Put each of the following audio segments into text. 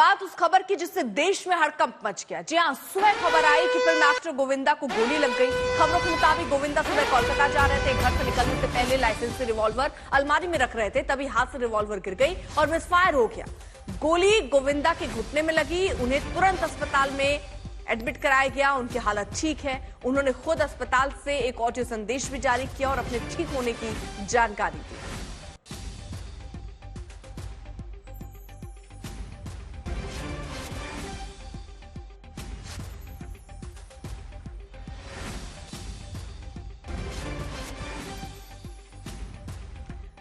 बात उस खबर की जिससे देश में हड़कंप मच गया। जी हां, सुबह खबर आई कि फिल्म एक्टर गोविंदा को गोली लग गई। खबरों के मुताबिक गोविंदा सुबह कोलकाता जा रहे थे। घर से निकलने से पहले लाइसेंस से रिवॉल्वर अलमारी में रख रहे थे, तभी हाथ से रिवॉल्वर गिर गई और मिसफायर हो गया। गोली गोविंदा के घुटने में लगी। उन्हें तुरंत अस्पताल में एडमिट कराया गया। उनकी हालत ठीक है। उन्होंने खुद अस्पताल से एक ऑडियो संदेश भी जारी किया और अपने ठीक होने की जानकारी दी।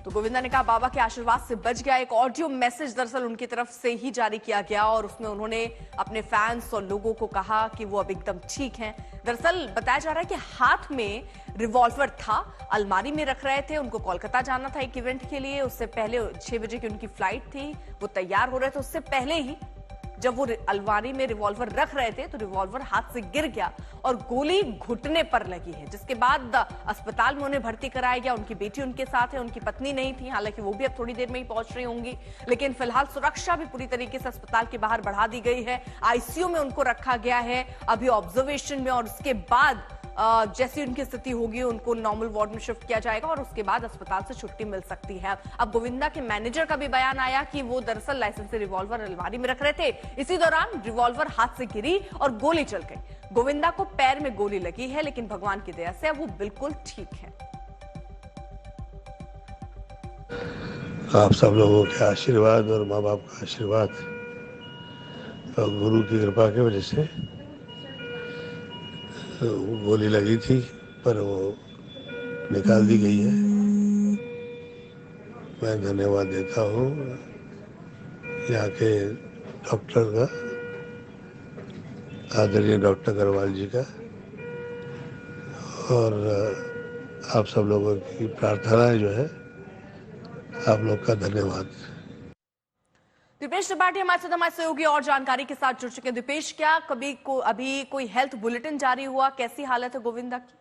तो गोविंदा ने कहा बाबा के आशीर्वाद से बच गया। एक ऑडियो मैसेज दरअसल उनकी तरफ से ही जारी किया गया और उसमें उन्होंने अपने फैंस और लोगों को कहा कि वो अब एकदम ठीक हैं। दरअसल बताया जा रहा है कि हाथ में रिवॉल्वर था, अलमारी में रख रहे थे। उनको कोलकाता जाना था एक इवेंट के लिए। उससे पहले 6 बजे की उनकी फ्लाइट थी, वो तैयार हो रहे थे। उससे पहले ही जब वो अलमारी में रिवॉल्वर रख रहे थे तो रिवॉल्वर हाथ से गिर गया और गोली घुटने पर लगी है, जिसके बाद अस्पताल में उन्हें भर्ती कराया गया। उनकी बेटी उनके साथ है, उनकी पत्नी नहीं थी, हालांकि वो भी अब थोड़ी देर में ही पहुंच रही होंगी। लेकिन फिलहाल सुरक्षा भी पूरी तरीके से अस्पताल के बाहर बढ़ा दी गई है। आईसीयू में उनको रखा गया है अभी ऑब्जर्वेशन में, और उसके बाद जैसी उनकी स्थिति होगी उनको नॉर्मल वार्ड में शिफ्ट किया जाएगा और उसके बाद अस्पताल से छुट्टी मिल सकती है। अब गोविंदा के मैनेजर का भी बयान आया कि वो दरअसल लाइसेंस से रिवॉल्वर अलमारी में रख रहे थे। इसी दौरान रिवॉल्वर हाथ से गिरी और गोली चल गई। गोविंदा को पैर में गोली लगी है, लेकिन भगवान की दया से अब वो बिल्कुल ठीक है। आप सब लोगों के आशीर्वाद और माँ बाप का आशीर्वाद और गुरु की कृपा की वजह से गोली लगी थी, पर वो निकाल दी गई है। मैं धन्यवाद देता हूँ यहाँ के डॉक्टर का, आदरणीय डॉक्टर अग्रवाल जी का, और आप सब लोगों की प्रार्थनाएं जो है, आप लोग का धन्यवाद। दीपेश त्रिपाठी हमारे साथ हमारे सहयोगी और जानकारी के साथ जुड़ चुके हैं। दीपेश, क्या अभी कोई हेल्थ बुलेटिन जारी हुआ? कैसी हालत है गोविंदा की?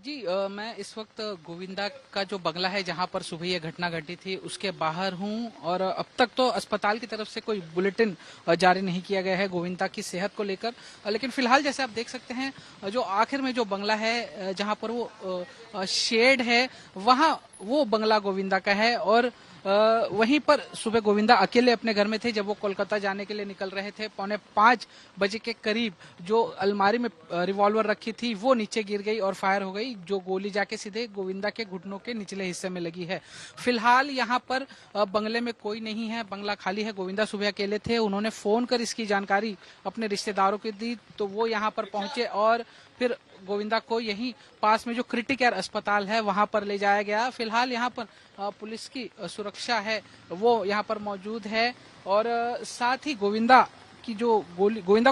जी मैं इस वक्त गोविंदा का जो बंगला है जहां पर सुबह ये घटना घटी थी उसके बाहर हूं, और अब तक तो अस्पताल की तरफ से कोई बुलेटिन जारी नहीं किया गया है गोविंदा की सेहत को लेकर। लेकिन फिलहाल जैसे आप देख सकते हैं जो आखिर में जो बंगला है जहां पर वो शेड है वहां वो बंगला गोविंदा का है, और वहीं पर सुबह गोविंदा अकेले अपने घर में थे जब वो कोलकाता जाने के लिए निकल रहे थे। 4:45 बजे के करीब जो अलमारी में रिवॉल्वर रखी थी वो नीचे गिर गई और फायर हो गई, जो गोली जाके सीधे गोविंदा के घुटनों के निचले हिस्से में लगी है। फिलहाल यहाँ पर बंगले में कोई नहीं है, बंगला खाली है। गोविंदा सुबह अकेले थे, उन्होंने फोन कर इसकी जानकारी अपने रिश्तेदारों को दी तो वो यहाँ पर पहुंचे और फिर गोविंदा को यहीं पास में जो क्रिटिक केयर अस्पताल है वहां पर ले जाया गया। फिलहाल यहाँ पर पुलिस की सुरक्षा है वो यहाँ पर मौजूद है, और साथ ही गोविंदा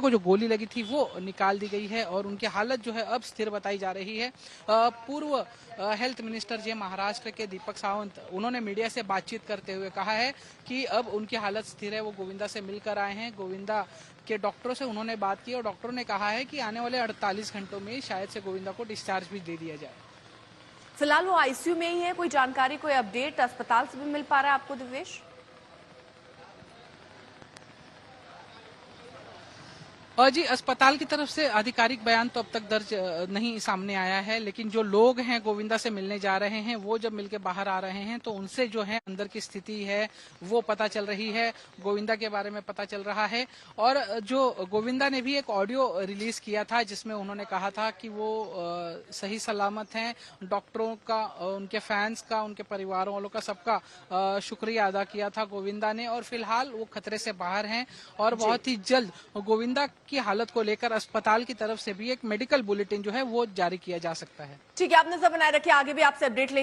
को जो गोली लगी थी वो निकाल दी गई है और उनकी हालत जो है अब स्थिर बताई जा रही है। पूर्व हेल्थ मिनिस्टर जे महाराष्ट्र के दीपक सावंत, उन्होंने मीडिया से बातचीत करते हुए कहा है कि अब उनकी हालत स्थिर है। वो गोविंदा से मिलकर आए हैं, गोविंदा के डॉक्टरों से उन्होंने बात की और डॉक्टरों ने कहा है कि आने वाले 48 घंटों में शायद से गोविंदा को डिस्चार्ज भी दे दिया जाए। फिलहाल वो आईसीयू में ही है। कोई जानकारी, कोई अपडेट अस्पताल से भी मिल पा रहा है आपको दिवेश? और जी अस्पताल की तरफ से आधिकारिक बयान तो अब तक दर्ज नहीं सामने आया है, लेकिन जो लोग हैं गोविंदा से मिलने जा रहे हैं वो जब मिलके बाहर आ रहे हैं तो उनसे जो है अंदर की स्थिति है वो पता चल रही है, गोविंदा के बारे में पता चल रहा है। और जो गोविंदा ने भी एक ऑडियो रिलीज किया था जिसमें उन्होंने कहा था कि वो सही सलामत हैं। डॉक्टरों का, उनके फैंस का, उनके परिवार वालों का सबका शुक्रिया अदा किया था गोविंदा ने, और फिलहाल वो खतरे से बाहर हैं और बहुत ही जल्द गोविंदा की हालत को लेकर अस्पताल की तरफ से भी एक मेडिकल बुलेटिन जो है वो जारी किया जा सकता है। ठीक है, आप नजर बनाए रखिए, आगे भी आपसे अपडेट लेंगे।